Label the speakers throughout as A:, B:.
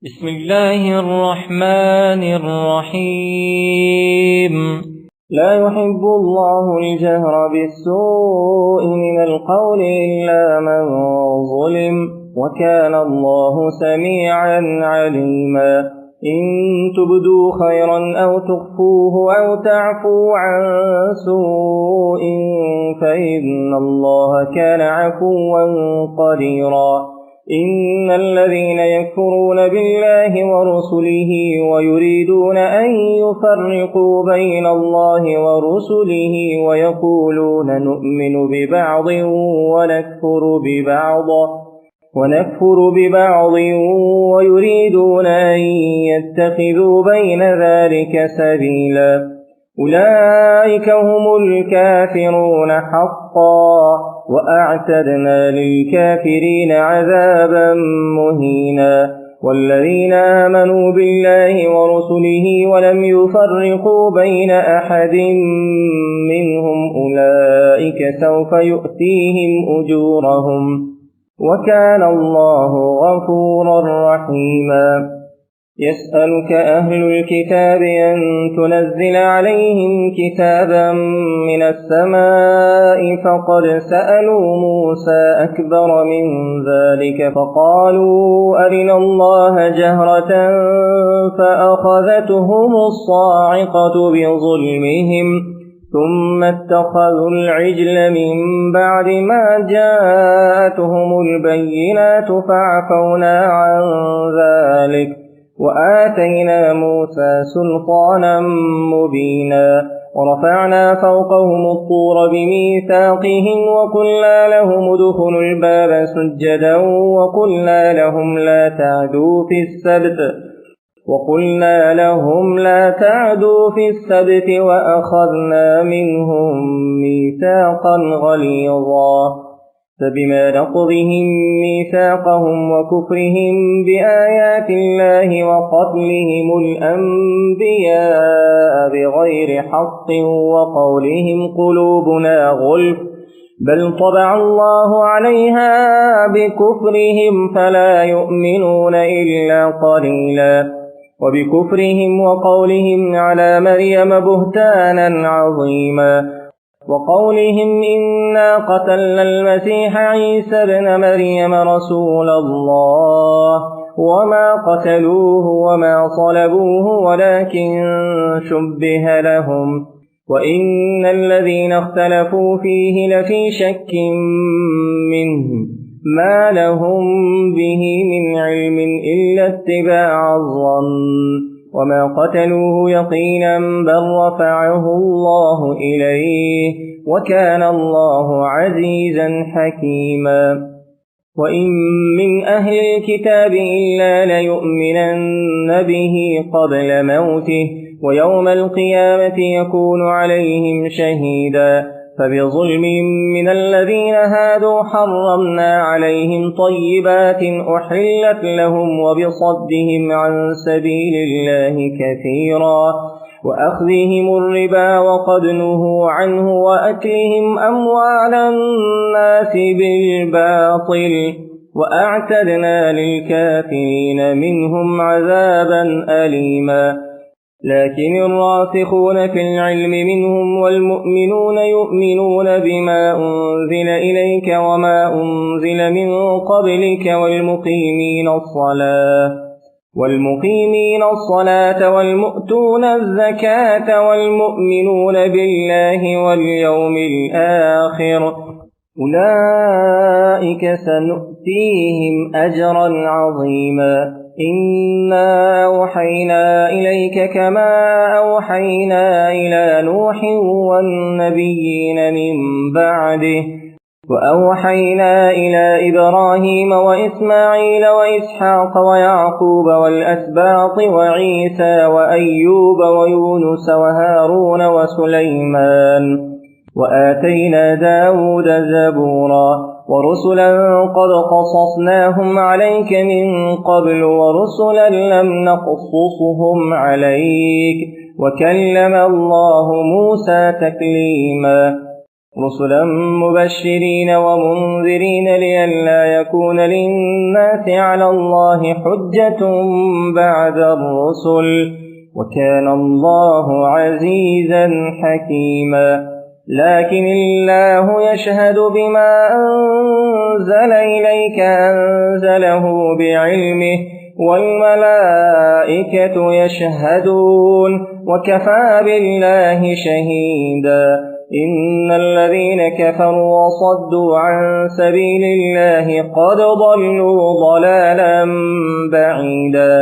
A: بسم الله الرحمن الرحيم.
B: لا يحب الله الجهر بالسوء من القول إلا من ظلم، وكان الله سميعا عليما. إن تبدوا خيرا أو تخفوه أو تعفوا عن سوء فإن الله كان عفوا قديرا. إن الذين يكفرون بالله ورسله ويريدون أن يفرقوا بين الله ورسله ويقولون نؤمن ببعض ونكفر ببعض ويريدون أن يتخذوا بين ذلك سبيلا، أولئك هم الكافرون حقا، وأعتدنا للكافرين عذابا مهينا. والذين آمنوا بالله ورسله ولم يفرقوا بين أحد منهم أولئك سوف يؤتيهم أجورهم، وكان الله غفورا رحيما. يسألك أهل الكتاب أن تنزل عليهم كتابا من السماء، فقد سألوا موسى أكبر من ذلك فقالوا أرنا الله جهرة فأخذتهم الصاعقة بظلمهم ثم اتخذوا العجل من بعد ما جاءتهم البينات فعفونا عن ذلك وآتينا موسى سلطانا مبينا. ورفعنا فوقهم الطور بميثاقهم وقلنا لهم ادخلوا الباب سجدا وقلنا لهم لا تعدوا في السبت وأخذنا منهم ميثاقا غليظا. فبما نقضهم ميثاقهم وكفرهم بآيات الله وقتلهم الأنبياء بغير حق وقولهم قلوبنا غلف بل طبع الله عليها بكفرهم فلا يؤمنون إلا قليلا. وبكفرهم وقولهم على مريم بهتانا عظيما، وقولهم إنا قتلنا المسيح عيسى ابن مريم رسول الله وما قتلوه وما صلبوه ولكن شبه لهم، وإن الذين اختلفوا فيه لفي شك منه ما لهم به من علم إلا اتباع الظن، وما قتلوه يقينا بل رفعه الله إليه وكان الله عزيزا حكيما. وإن من أهل الكتاب إلا ليؤمنن به قبل موته ويوم القيامة يكون عليهم شهيدا. فبظلم من الذين هادوا حرمنا عليهم طيبات أحلت لهم وبصدهم عن سبيل الله كثيرا وأخذهم الربا وقد نهوا عنه وأكلهم أموال الناس بالباطل وأعتدنا للكافرين منهم عذابا أليما. لكن الراسخون في العلم منهم والمؤمنون يؤمنون بما أنزل إليك وما أنزل من قبلك والمقيمين الصلاة والمؤتون الزكاة والمؤمنون بالله واليوم الآخر أولئك سنؤتيهم أجرا عظيما. إنا أوحينا إليك كما أوحينا إلى نوح والنبيين من بعده وأوحينا إلى إبراهيم وإسماعيل وإسحاق ويعقوب والأسباط وعيسى وأيوب ويونس وهارون وسليمان وآتينا داود زبورا. ورسلا قد قصصناهم عليك من قبل ورسلا لم نقصصهم عليك وكلم الله موسى تكليما. رسلا مبشرين ومنذرين لئلا يكون للناس على الله حجة بعد الرسل، وكان الله عزيزا حكيما. لكن الله يشهد بما أنزل إليك أنزله بعلمه، والملائكة يشهدون، وكفى بالله شهيدا. إن الذين كفروا وصدوا عن سبيل الله قد ضلوا ضلالا بعيدا.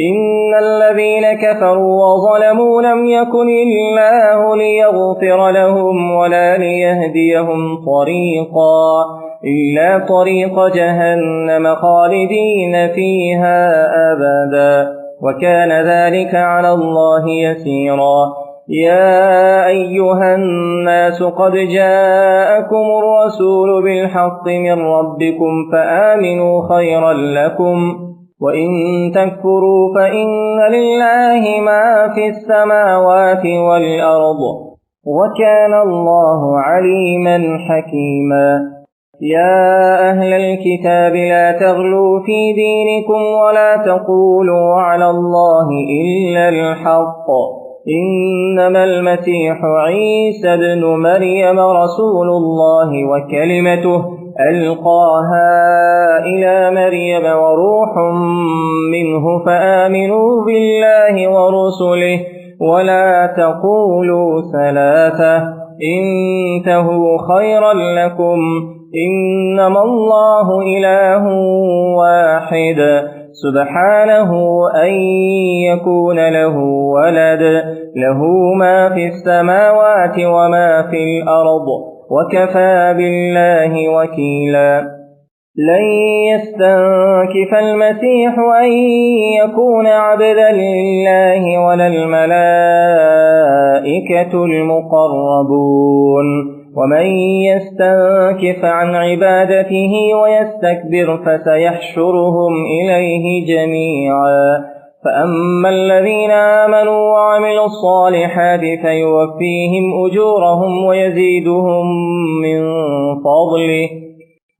B: إن الذين كفروا وظلموا لم يكن الله ليغفر لهم ولا ليهديهم طريقا إلا طريق جهنم خالدين فيها أبدا، وكان ذلك على الله يسيرا. يا أيها الناس قد جاءكم الرسول بالحق من ربكم فآمنوا خيرا لكم، وإن تكفروا فإن لله ما في السماوات والأرض، وكان الله عليما حكيما. يا أهل الكتاب لا تغلوا في دينكم ولا تقولوا على الله إلا الحق، إنما المسيح عيسى بن مريم رسول الله وكلمته ألقاها إلى مريم وروح منه، فآمنوا بالله ورسله ولا تقولوا ثلاثة، انتهوا خيرا لكم، إنما الله إله واحد سبحانه أن يكون له ولد، له ما في السماوات وما في الأرض، وكفى بالله وكيلا. لن يستنكف المسيح أن يكون عبدا لله ولا الملائكة المقربون، ومن يستنكف عن عبادته ويستكبر فسيحشرهم إليه جميعا. فأما الذين آمنوا وعملوا الصالحات فيوفيهم أجورهم ويزيدهم من فضله،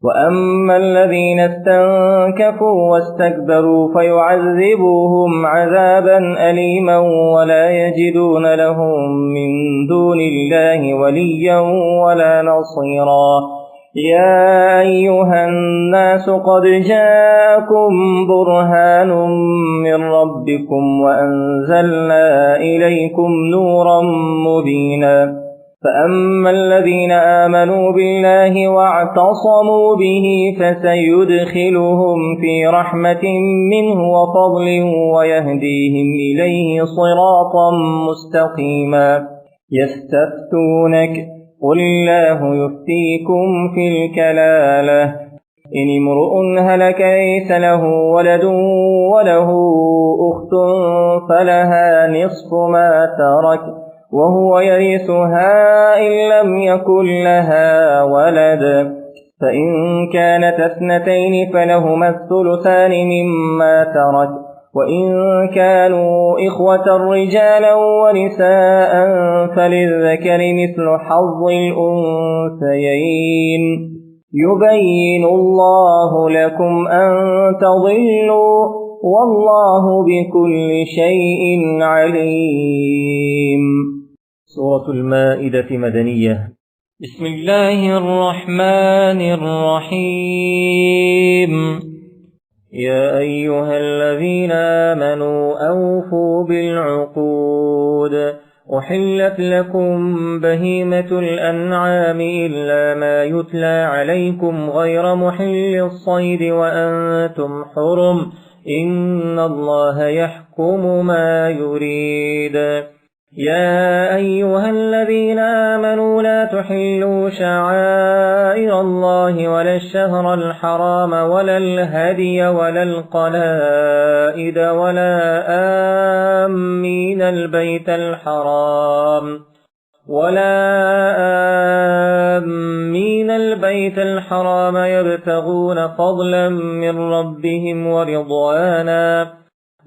B: وأما الذين استنكفوا واستكبروا فيعذبوهم عذابا أليما ولا يجدون لهم من دون الله وليا ولا نصيرا. يا أيها الناس قد جاءكم برهان من ربكم وأنزلنا إليكم نورا مبينا. فأما الذين آمنوا بالله واعتصموا به فسيدخلهم في رحمة منه وفضل ويهديهم إليه صراطا مستقيما. يستفتونك قل الله يفتيكم في الكلالة، إن امرؤ هلك ليس له ولد وله أخت فلها نصف ما ترك وهو يرثها إن لم يكن لها ولد، فإن كانت اثنتين فلهما الثلثان مما ترك، وإن كانوا إخوة رجالا ونساء فللذكر مثل حظ الأنثيين. يبين الله لكم أن تضلوا والله بكل شيء عليم. سورة المائدة مدنية.
A: بسم الله الرحمن الرحيم.
B: يا أيها الذين آمنوا أوفوا بالعقود، أحلت لكم بهيمة الأنعام إلا ما يتلى عليكم غير محل الصيد وأنتم حرم، إن الله يحكم ما يريد. يا أيها الذين آمنوا لا تحلوا شعائر الله ولا الشهر الحرام ولا الهدي ولا القلائد ولا آمين البيت الحرام يبتغون فضلا من ربهم ورضوانا،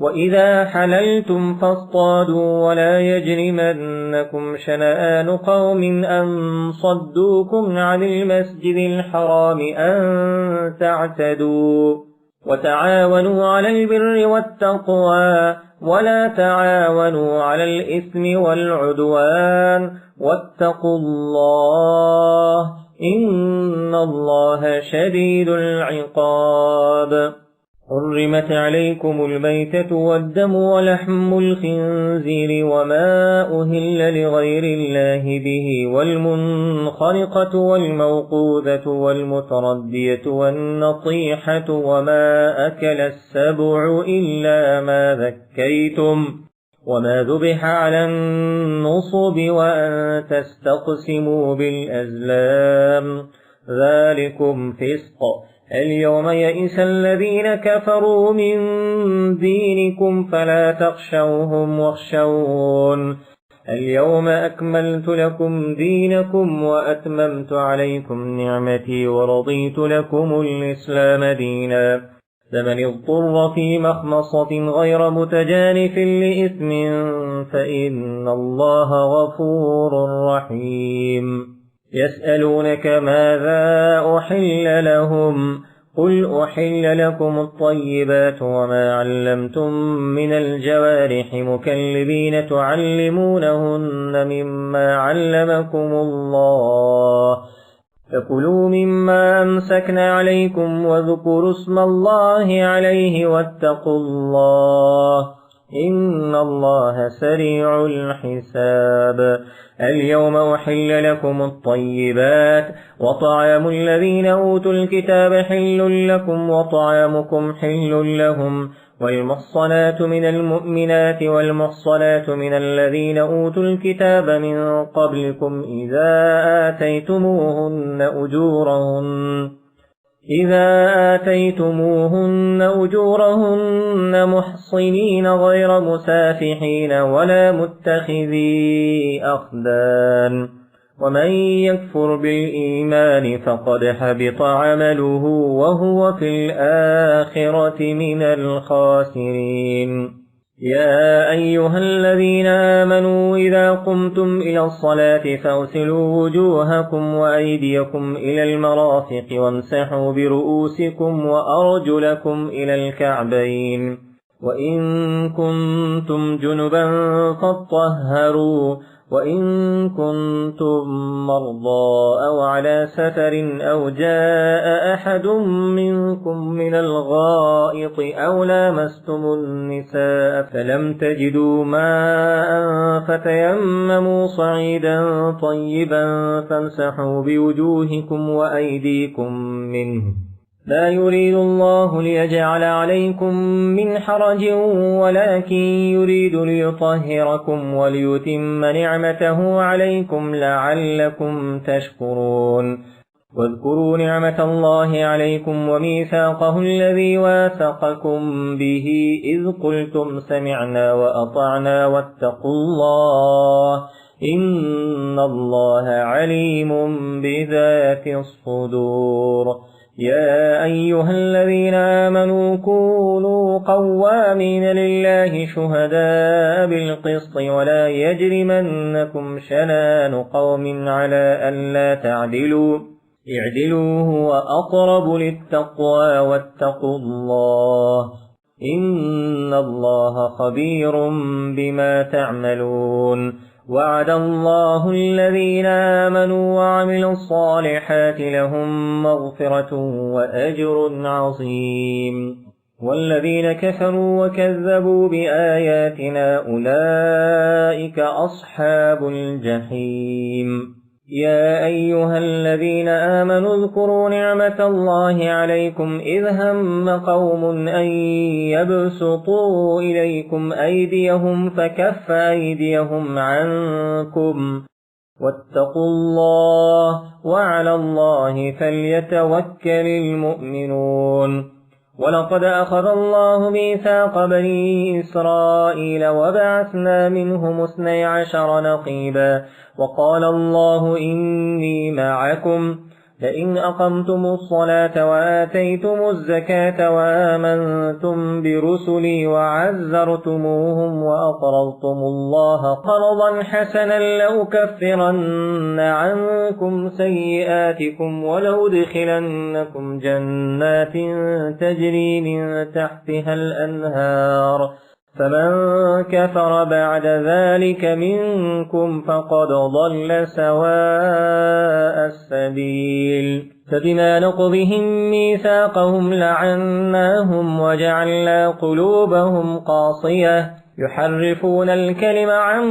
B: وإذا حللتم فاصطادوا ولا يجرمنكم شنآن قوم أن صدوكم عن المسجد الحرام أن تعتدوا وتعاونوا على البر والتقوى ولا تعاونوا على الإثم والعدوان واتقوا الله إن الله شديد العقاب. حرمت عليكم الميتة والدم ولحم الخنزير وما أهل لغير الله به والمنخرقة والموقوذة والمتردية والنطيحة وما أكل السبع إلا ما ذكيتم وما ذبح على النصب وأن تستقسموا بالأزلام ذلكم فسق. اليوم يئس الذين كفروا من دينكم فلا تخشوهم واخشون اليوم أكملت لكم دينكم وأتممت عليكم نعمتي ورضيت لكم الإسلام دينا. فمن اضطر في مخمصة غير متجانف لإثم فإن الله غفور رحيم. يسألونك ماذا أحل لهم قل أحل لكم الطيبات وما علمتم من الجوارح مكلبين تعلمونهن مما علمكم الله فكلوا مما أمسكنا عليكم واذكروا اسم الله عليه واتقوا الله إن الله سريع الحساب. اليوم أحل لكم الطيبات وطعام الذين أوتوا الكتاب حل لكم وطعامكم حل لهم والمحصنات من المؤمنات والمحصنات من الذين أوتوا الكتاب من قبلكم إذا آتيتموهن أجورهن محصنين غير مسافحين ولا متخذي أخدان ومن يكفر بالإيمان فقد حبط عمله وهو في الآخرة من الخاسرين. يا أيها الذين آمنوا إذا قمتم إلى الصلاة فاغسلوا وجوهكم وأيديكم إلى المرافق وامسحوا برؤوسكم وأرجلكم إلى الكعبين وإن كنتم جنبا فاطهروا وإن كنتم مرضى أو على سفر أو جاء أحد منكم من الغائط أو لامستم النساء فلم تجدوا ماء فتيمموا صعيدا طيبا فامسحوا بوجوهكم وأيديكم منه لا يريد الله ليجعل عليكم من حرج ولكن يريد ليطهركم وليتم نعمته عليكم لعلكم تشكرون. واذكروا نعمة الله عليكم وميثاقه الذي واثقكم به إذ قلتم سمعنا وأطعنا واتقوا الله إن الله عليم بذات الصدور. يا أيها الذين آمنوا كونوا قوامين لله شهداء بالقسط ولا يجرمنكم شنآن قوم على ألا تعدلوا اعدلوا هو أقرب للتقوى واتقوا الله إن الله خبير بما تعملون. وعد الله الذين آمنوا وعملوا الصالحات لهم مغفرة وأجر عظيم. والذين كفروا وكذبوا بآياتنا أولئك أصحاب الجحيم. يا أيها الذين آمنوا اذكروا نعمة الله عليكم إذ هم قوم أن يبسطوا إليكم أيديهم فكف أيديهم عنكم واتقوا الله وعلى الله فليتوكل المؤمنون. ولقد أخذ الله ميثاق بني إسرائيل وبعثنا منهم 12 نقيبا وقال الله إني معكم لئن أقمتم الصلاة وآتيتم الزكاة وآمنتم برسلي وعزرتموهم وأقرضتم الله قرضا حسنا لأكفرن عنكم سيئاتكم ولأدخلنكم جنات تجري من تحتها الأنهار فمن كفر بعد ذلك منكم فقد ضل سواء السبيل فبما نقضهم ميثاقهم لعناهم وجعلنا قلوبهم قاصية يحرفون الكلم عن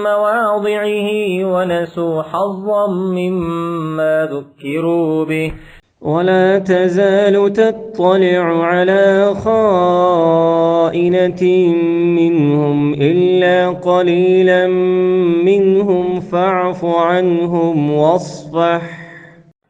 B: مواضعه ونسوا حظا مما ذكروا به ولا تزال تطلع على خائنة منهم إلا قليلا منهم فاعف عنهم واصفح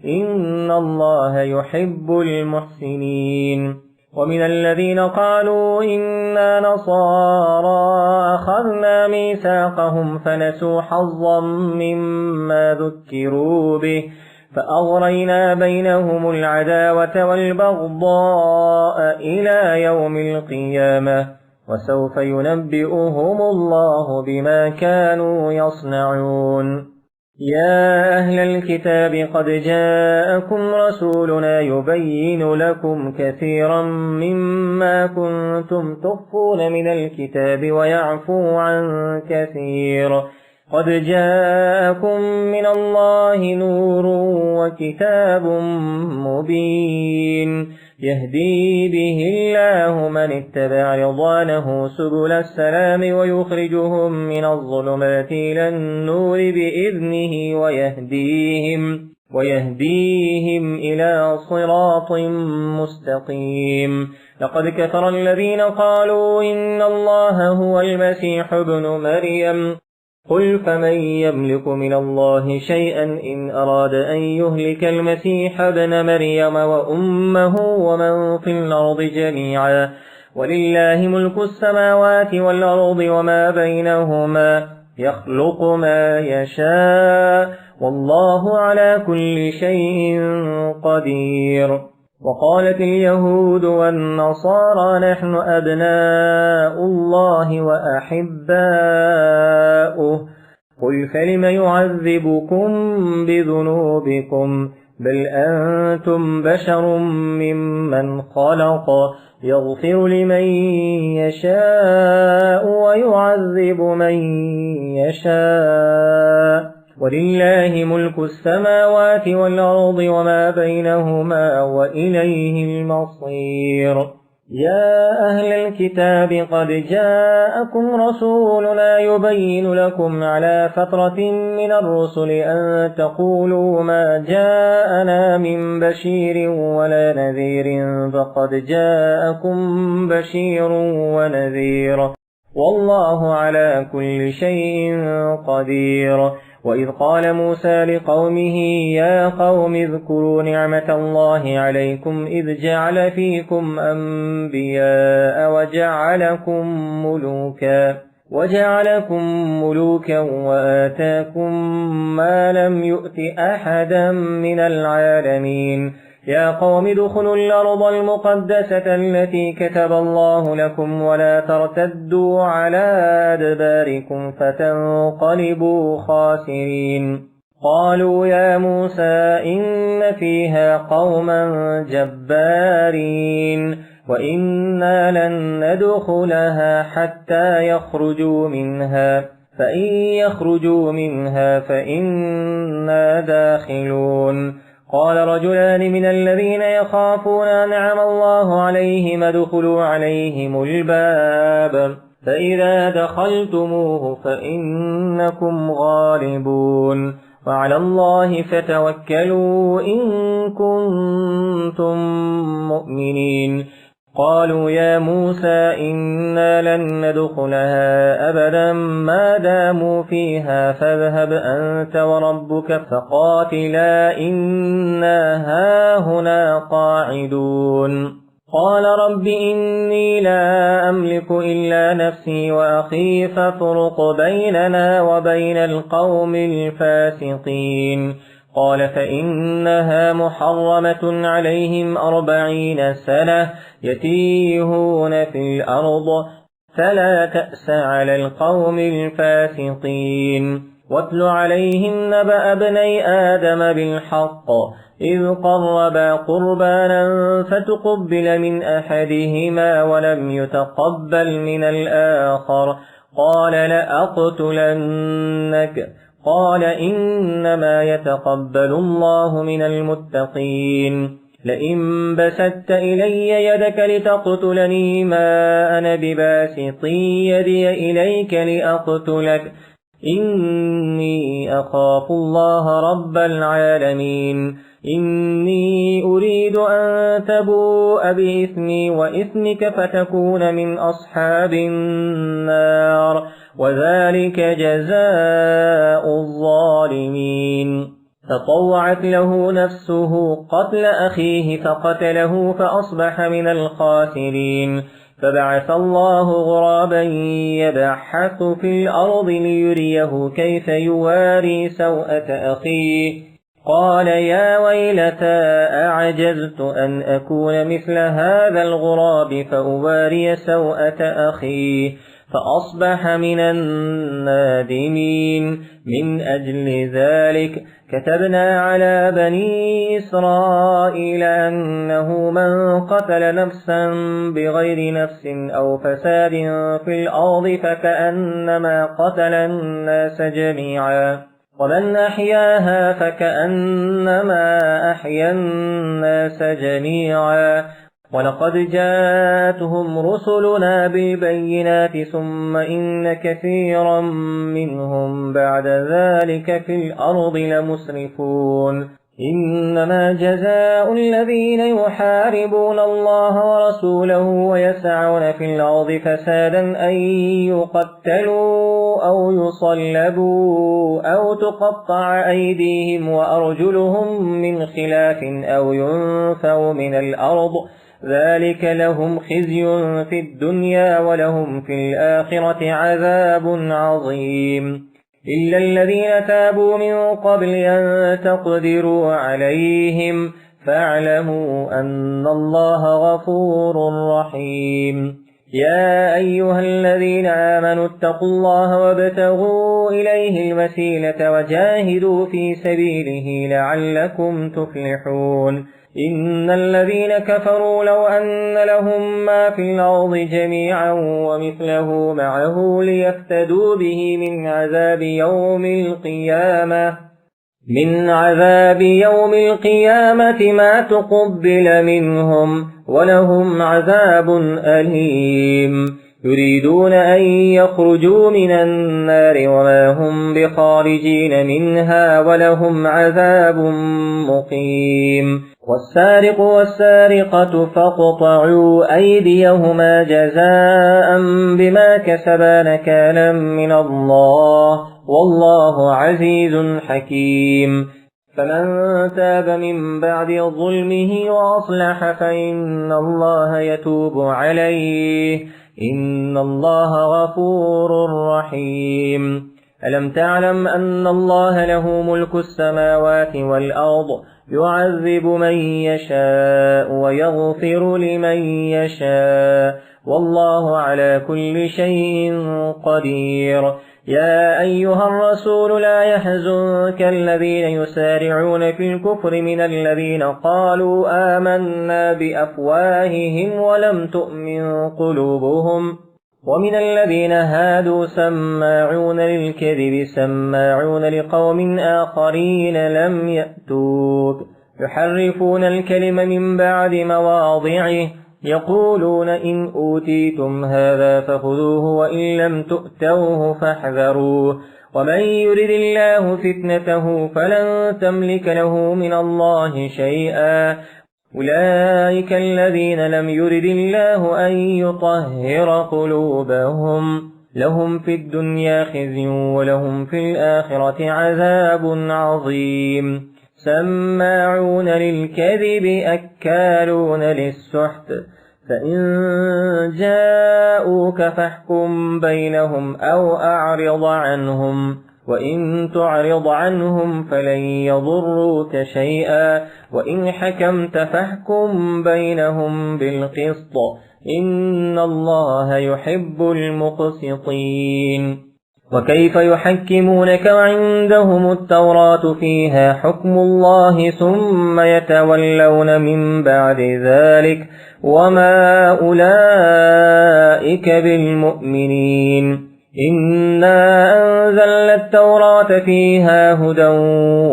B: إن الله يحب المحسنين ومن الذين قالوا إنا نصارى أخذنا ميثاقهم فنسوا حظا مما ذكروا به فأغرينا بينهم العداوة والبغضاء إلى يوم القيامة وسوف ينبئهم الله بما كانوا يصنعون يا أهل الكتاب قد جاءكم رسولنا يبين لكم كثيرا مما كنتم تخفون من الكتاب ويعفو عن كثير قد جاءكم من الله نور وكتاب مبين يهدي به الله من اتبع رضوانه سبل السلام ويخرجهم من الظلمات إلى النور بإذنه ويهديهم إلى صراط مستقيم لقد كفر الذين قالوا إن الله هو المسيح ابن مريم قل فمن يملك من الله شيئا إن أراد أن يهلك المسيح ابن مريم وأمه ومن في الأرض جميعا ولله ملك السماوات والأرض وما بينهما يخلق ما يشاء والله على كل شيء قدير وقالت اليهود والنصارى نحن أبناء الله وأحباؤه قل فلم يعذبكم بذنوبكم بل أنتم بشر ممن خلق يغفر لمن يشاء ويعذب من يشاء ولله ملك السماوات والأرض وما بينهما وإليه المصير يا أهل الكتاب قد جاءكم رسولنا يبين لكم على فترة من الرسل أن تقولوا ما جاءنا من بشير ولا نذير فقد جاءكم بشير ونذير والله على كل شيء قدير وإذ قال موسى لقومه يا قوم اذكروا نعمة الله عليكم إذ جعل فيكم أنبياء وجعلكم ملوكا وآتاكم ما لم يؤت أحدا من العالمين يا قوم ادخلوا الأرض المقدسة التي كتب الله لكم ولا ترتدوا على أدباركم فتنقلبوا خاسرين قالوا يا موسى إن فيها قوما جبارين وإنا لن ندخلها حتى يخرجوا منها فإن يخرجوا منها فإنا داخلون قال رجلان من الذين يخافون أنعم الله عليهم ادخلوا عليهم الباب فإذا دخلتموه فإنكم غالبون وعلى الله فتوكلوا إن كنتم مؤمنين قالوا يا موسى إنا لن ندخلها أبدا ما داموا فيها فاذهب أنت وربك فقاتلا إنا هاهنا قاعدون قال رب إني لا أملك إلا نفسي وأخي فافرق بيننا وبين القوم الفاسقين قال فإنها محرمة عليهم 40 سنة يتيهون في الأرض فلا تأس على القوم الفاسقين. واتل عليهم نبأ ابني آدم بالحق إذ قربا قربانا فتقبل من أحدهما ولم يتقبل من الآخر قال لأقتلنك قال إنما يتقبل الله من المتقين. لئن بسطت إلي يدك لتقتلني ما أنا بباسط يدي إليك لأقتلك إني أخاف الله رب العالمين. إني أريد أن تبوء بإثمي وإثمك فتكون من أصحاب النار وذلك جزاء الظالمين. فطوعت له نفسه قتل أخيه فقتله فأصبح من الخاسرين. فبعث الله غرابا يبحث في الأرض ليريه كيف يواري سوءة أخيه قال يا ويلتى أعجزت أن أكون مثل هذا الغراب فأواري سوءة أخيه فأصبح من النادمين. من أجل ذلك كتبنا على بني إسرائيل أنه من قتل نفسا بغير نفس أو فساد في الأرض فكأنما قتل الناس جميعا ومن أحياها فكأنما أحيا الناس جميعا. ولقد جاءتهم رسلنا بالبينات ثم إن كثيرا منهم بعد ذلك في الأرض لمسرفون. إنما جزاء الذين يحاربون الله ورسوله ويسعون في الأرض فسادا أن يقتلوا أو يصلبوا أو تقطع أيديهم وأرجلهم من خلاف أو ينفوا من الأرض ذلك لهم خزي في الدنيا ولهم في الآخرة عذاب عظيم. إلا الذين تابوا من قبل أن تقدروا عليهم فاعلموا أن الله غفور رحيم. يا أيها الذين آمنوا اتقوا الله وابتغوا إليه المسيلة وجاهدوا في سبيله لعلكم تفلحون. إن الذين كفروا لو أن لهم ما في الأرض جميعا ومثله معه ليفتدوا به من عذاب يوم القيامة ما تقبل منهم ولهم عذاب أليم. يريدون أن يخرجوا من النار وما هم بخارجين منها ولهم عذاب مقيم. والسارق والسارقة فاقطعوا أيديهما جزاء بما كسبا نكالا من الله والله عزيز حكيم. فمن تاب من بعد ظلمه وأصلح فإن الله يتوب عليه إن الله غفور رحيم. ألم تعلم أن الله له ملك السماوات والأرض يعذب من يشاء ويغفر لمن يشاء والله على كل شيء قدير. يا أيها الرسول لا يحزنك الذين يسارعون في الكفر من الذين قالوا آمنا بأفواههم ولم تؤمن قلوبهم ومن الذين هادوا سماعون للكذب سماعون لقوم آخرين لم يأتوك يحرفون الكلم من بعد مواضعه يقولون إن أوتيتم هذا فخذوه وإن لم تؤتوه فاحذروه ومن يرد الله فتنته فلن تملك له من الله شيئا. أولئك الذين لم يرد الله أن يطهر قلوبهم لهم في الدنيا خزي ولهم في الآخرة عذاب عظيم. سماعون للكذب أكالون للسحت فإن جاءوك فاحكم بينهم أو أعرض عنهم وإن تعرض عنهم فلن يضروك شيئا وإن حكمت فاحكم بينهم بالقسط إن الله يحب المقسطين. وكيف يحكمونك وعندهم التوراة فيها حكم الله ثم يتولون من بعد ذلك وما أولئك بالمؤمنين. إنا أنزلنا التوراة فيها هدى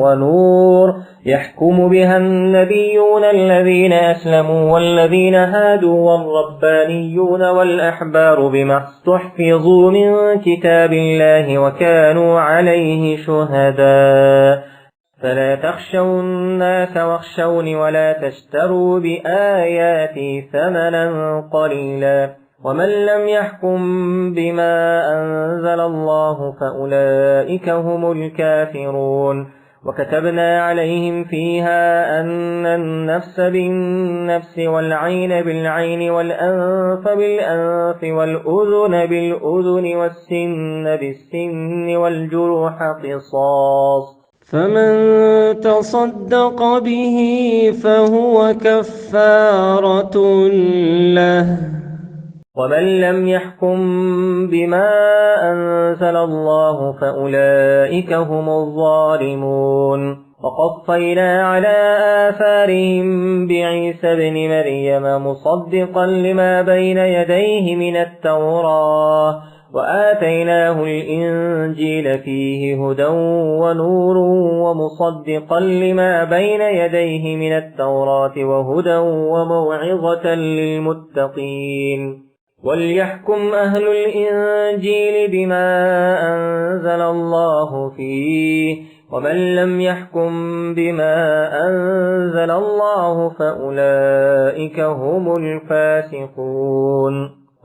B: ونور يحكم بها النبيون الذين أسلموا والذين هادوا والربانيون والأحبار بما استحفظوا من كتاب الله وكانوا عليه شهداء فلا تخشوا الناس واخشوني ولا تشتروا بآياتي ثمنا قليلا ومن لم يحكم بما أنزل الله فأولئك هم الكافرون. وكتبنا عليهم فيها أن النفس بالنفس والعين بالعين والأنف بالأنف والأذن بالأذن والسن بالسن والجروح قصاص
A: فمن تصدق به فهو كفارة له
B: ومن لم يحكم بما أنزل الله فأولئك هم الظالمون. وقفينا على آثارهم بعيسى ابن مريم مصدقا لما بين يديه من التوراة وآتيناه الإنجيل فيه هدى ونور ومصدقا لما بين يديه من التوراة وهدى وموعظة للمتقين. وليحكم أهل الإنجيل بما أنزل الله فيه ومن لم يحكم بما أنزل الله فأولئك هم الفاسقون.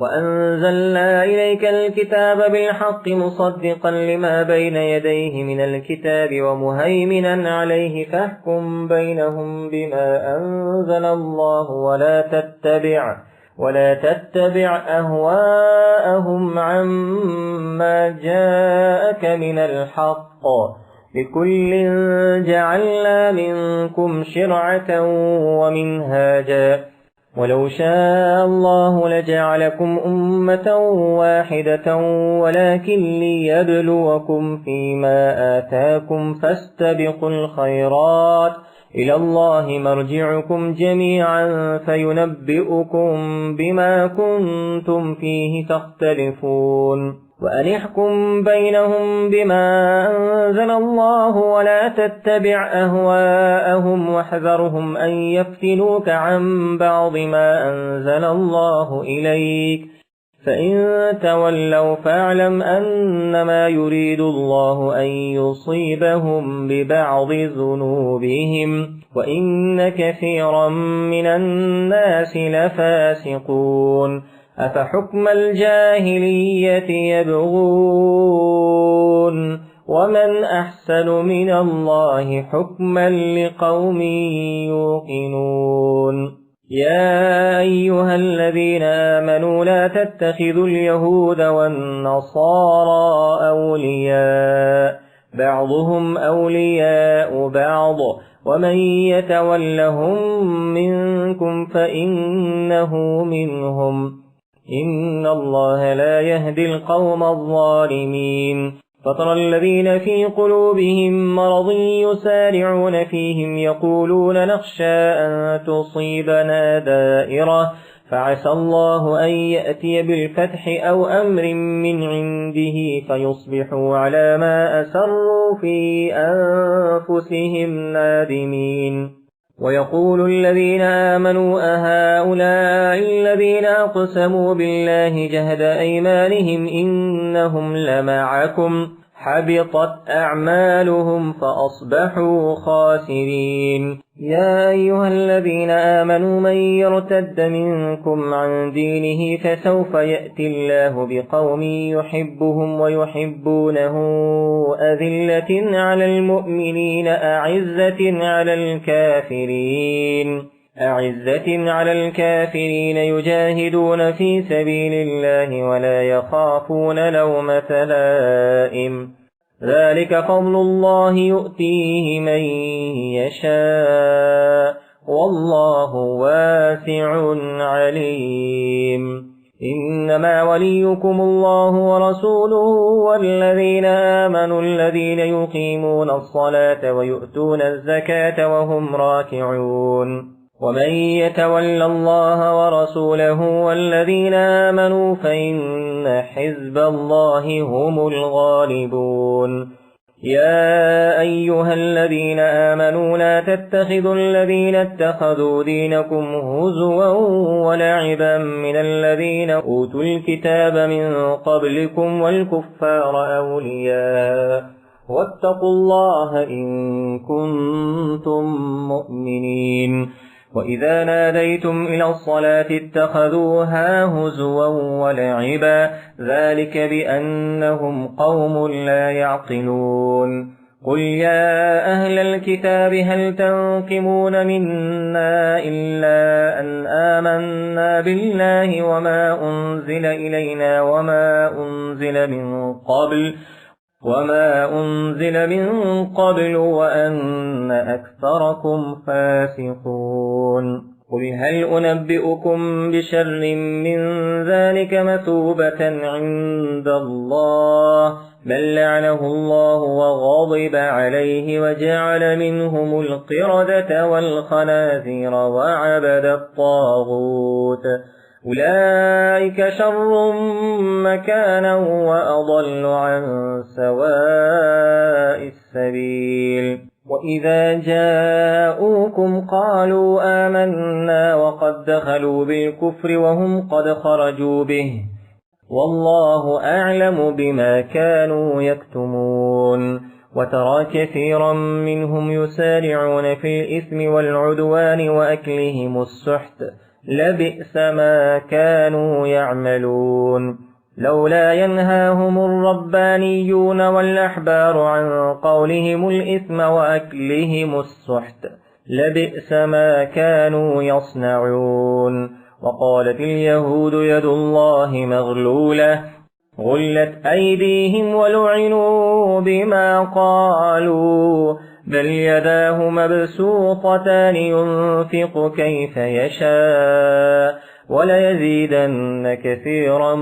B: وأنزلنا إليك الكتاب بالحق مصدقا لما بين يديه من الكتاب ومهيمنا عليه فاحكم بينهم بما أنزل الله ولا تتبع أهواءهم عما جاءك من الحق لكل جعلنا منكم شرعة ومنهاجا ولو شاء الله لجعلكم أمة واحدة ولكن ليبلوكم فيما آتاكم فاستبقوا الخيرات إلى الله مرجعكم جميعا فينبئكم بما كنتم فيه تختلفون. وأن احكم بينهم بما أنزل الله ولا تتبع أهواءهم واحذرهم أن يفتنوك عن بعض ما أنزل الله إليك فإن تولوا فاعلم أنما يريد الله أن يصيبهم ببعض ذنوبهم وإن كثيرا من الناس لفاسقون. أفحكم الجاهلية يبغون ومن أحسن من الله حكما لقوم يوقنون. يا أيها الذين آمنوا لا تتخذوا اليهود والنصارى أولياء بعضهم أولياء بعض ومن يتولهم منكم فإنه منهم إن الله لا يهدي القوم الظالمين. فترى الذين في قلوبهم مرض يسارعون فيهم يقولون نخشى أن تصيبنا دائرة فعسى الله أن يأتي بالفتح أو أمر من عنده فيصبحوا على ما أسروا في أنفسهم نادمين. ويقول الذين آمنوا أهؤلاء الذين أقسموا بالله جهد أيمانهم إنهم لمعكم حبطت أعمالهم فأصبحوا خاسرين. يا أيها الذين آمنوا من يرتد منكم عن دينه فسوف يأتي الله بقوم يحبهم ويحبونه أذلة على المؤمنين أعزة على الكافرين يجاهدون في سبيل الله ولا يخافون لومة لائم ذلك فضل الله يؤتيه من يشاء والله واسع عليم. إنما وليكم الله ورسوله والذين آمنوا الذين يقيمون الصلاة ويؤتون الزكاة وهم راكعون. ومن يتول الله ورسوله والذين آمنوا فإن حزب الله هم الغالبون. يا أيها الذين آمنوا لا تتخذوا الذين اتخذوا دينكم هزوا ولعبا من الذين أوتوا الكتاب من قبلكم والكفار أولياء واتقوا الله إن كنتم مؤمنين. وإذا ناديتم إلى الصلاة اتخذوها هزوا ولعبا ذلك بأنهم قوم لا يعقلون. قل يا أهل الكتاب هل تنقمون منا إلا أن آمنا بالله وما أنزل إلينا وما أنزل من قبل وأن أكثركم فاسقون. قل هل أنبئكم بشر من ذلك مثوبة عند الله بل لعنه الله وغضب عليه وجعل منهم القردة والخنازير وعبد الطاغوت أولئك شر مكانا وأضل عن سواء السبيل. وإذا جاءوكم قالوا آمنا وقد دخلوا بالكفر وهم قد خرجوا به والله أعلم بما كانوا يكتمون. وترى كثيرا منهم يسارعون في الإثم والعدوان وأكلهم السحت لبئس ما كانوا يعملون. لولا ينهاهم الربانيون والأحبار عن قولهم الإثم وأكلهم السحت لبئس ما كانوا يصنعون. وقالت اليهود يد الله مغلولة غلت أيديهم ولعنوا بما قالوا بل يداه مبسوطتان ينفق كيف يشاء وليزيدن كثيرا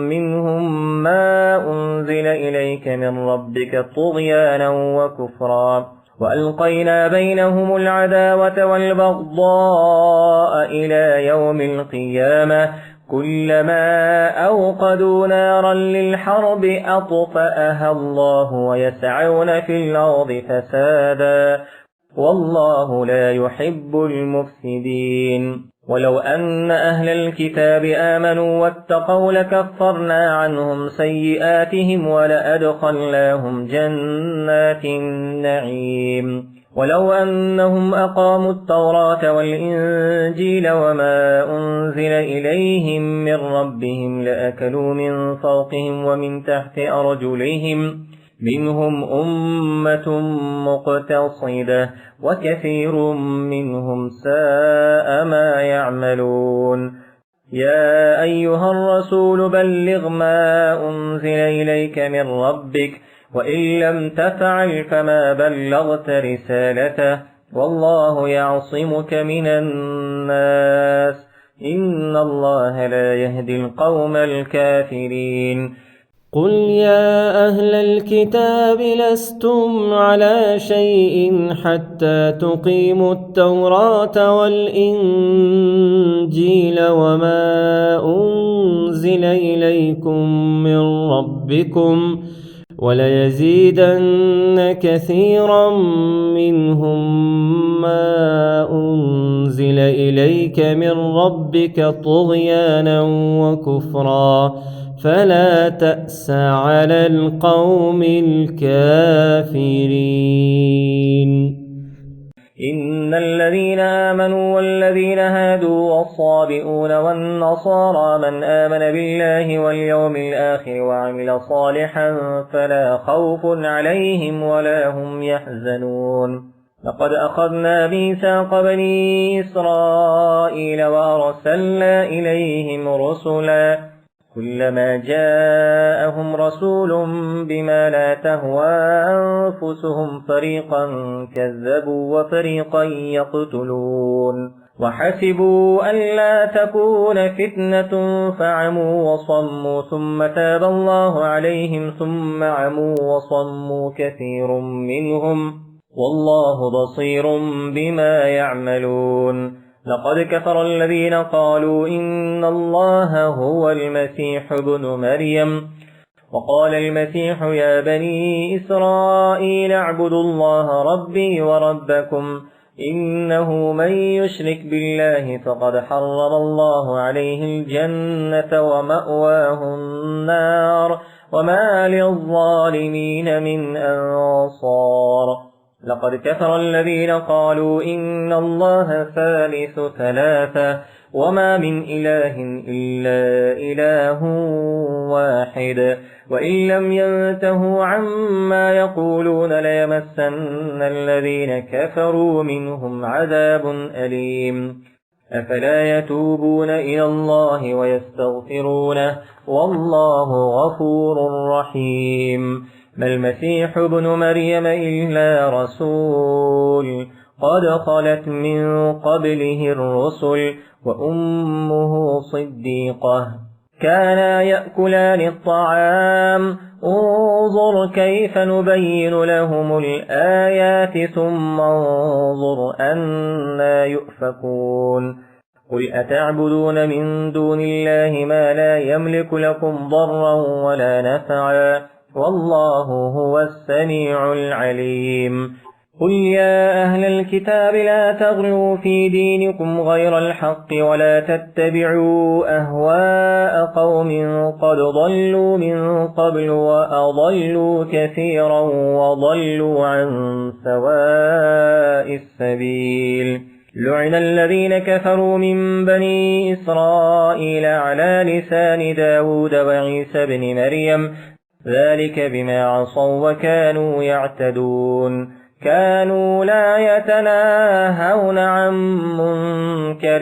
B: منهم ما أنزل إليك من ربك طغيانا وكفرا وألقينا بينهم العداوة والبغضاء إلى يوم القيامة كلما أوقدوا نارا للحرب أطفأها الله ويسعون في الأرض فسادا والله لا يحب المفسدين. ولو أن أهل الكتاب آمنوا واتقوا لكفرنا عنهم سيئاتهم ولأدخلناهم جنات النعيم. ولو أنهم أقاموا التوراة والإنجيل وما أنزل إليهم من ربهم لأكلوا من فوقهم ومن تحت أرجلهم منهم أمة مقتصدة وكثير منهم ساء ما يعملون. يا أيها الرسول بلغ ما أنزل إليك من ربك وإن لم تفعل فما بلغت رسالته والله يعصمك من الناس إن الله لا يهدي القوم الكافرين.
A: قل يا أهل الكتاب لستم على شيء حتى تقيموا التوراة والإنجيل وما أنزل إليكم من ربكم وليزيدن كثيرا منهم ما أنزل إليك من ربك طغيانا وكفرا فلا تأس على القوم الكافرين.
B: إن الذين آمنوا والذين هادوا والصابئون والنصارى من آمن بالله واليوم الآخر وعمل صالحا فلا خوف عليهم ولا هم يحزنون. لقد أخذنا ميثاق بني إسرائيل وأرسلنا إليهم رسلا كلما جاءهم رسول بما لا تهوى أنفسهم فريقا كذبوا وفريقا يقتلون وحسبوا ألا تكون فتنة فعموا وصموا ثم تاب الله عليهم ثم عموا وصموا كثير منهم والله بصير بما يعملون لقد كفر الذين قالوا إن الله هو المسيح ابن مريم وقال المسيح يا بني إسرائيل اعبدوا الله ربي وربكم إنه من يشرك بالله فقد حرم الله عليه الجنة ومأواه النار وما للظالمين من أنصار لقد كفر الذين قالوا إن الله ثالث ثلاثة وما من إله إلا إله واحد وإن لم ينتهوا عما يقولون ليمسن الذين كفروا منهم عذاب أليم أفلا يتوبون إلى الله ويستغفرونه والله غفور رحيم ما المسيح ابن مريم إلا رسول قد خلت من قبله الرسل وأمه صديقة كانا يأكلان الطعام انظر كيف نبين لهم الآيات ثم انظر أنا يؤفكون قل أتعبدون من دون الله ما لا يملك لكم ضرا ولا نفعا والله هو السميع العليم قل يا أهل الكتاب لا تغلوا في دينكم غير الحق ولا تتبعوا أهواء قوم قد ضلوا من قبل وأضلوا كثيرا وضلوا عن سواء السبيل لعن الذين كفروا من بني إسرائيل على لسان داود وعيسى بن مريم ذلك بما عصوا وكانوا يعتدون كانوا لا يتناهون عن منكر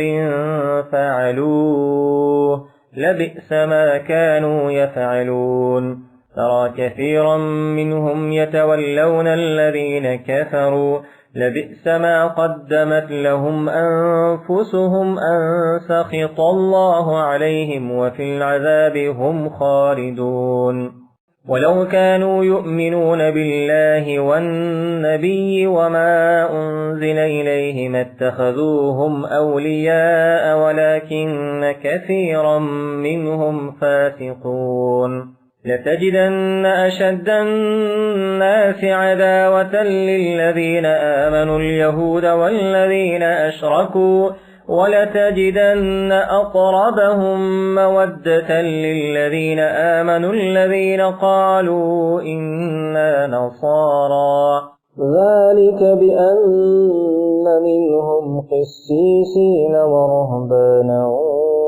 B: فعلوه لبئس ما كانوا يفعلون ترى كثيرا منهم يتولون الذين كفروا لبئس ما قدمت لهم أنفسهم أن سخط الله عليهم وفي العذاب هم خالدون ولو كانوا يؤمنون بالله والنبي وما أنزل إليه ما اتخذوهم أولياء ولكن كثيرا منهم فاسقون لتجدن أشد الناس عداوة للذين آمنوا اليهود والذين أشركوا ولتجدن أقربهم مودة للذين آمنوا الذين قالوا إنا نصارى ذلك بأن منهم قسيسين ورهبانا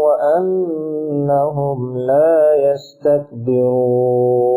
B: وأنهم لا يستكبرون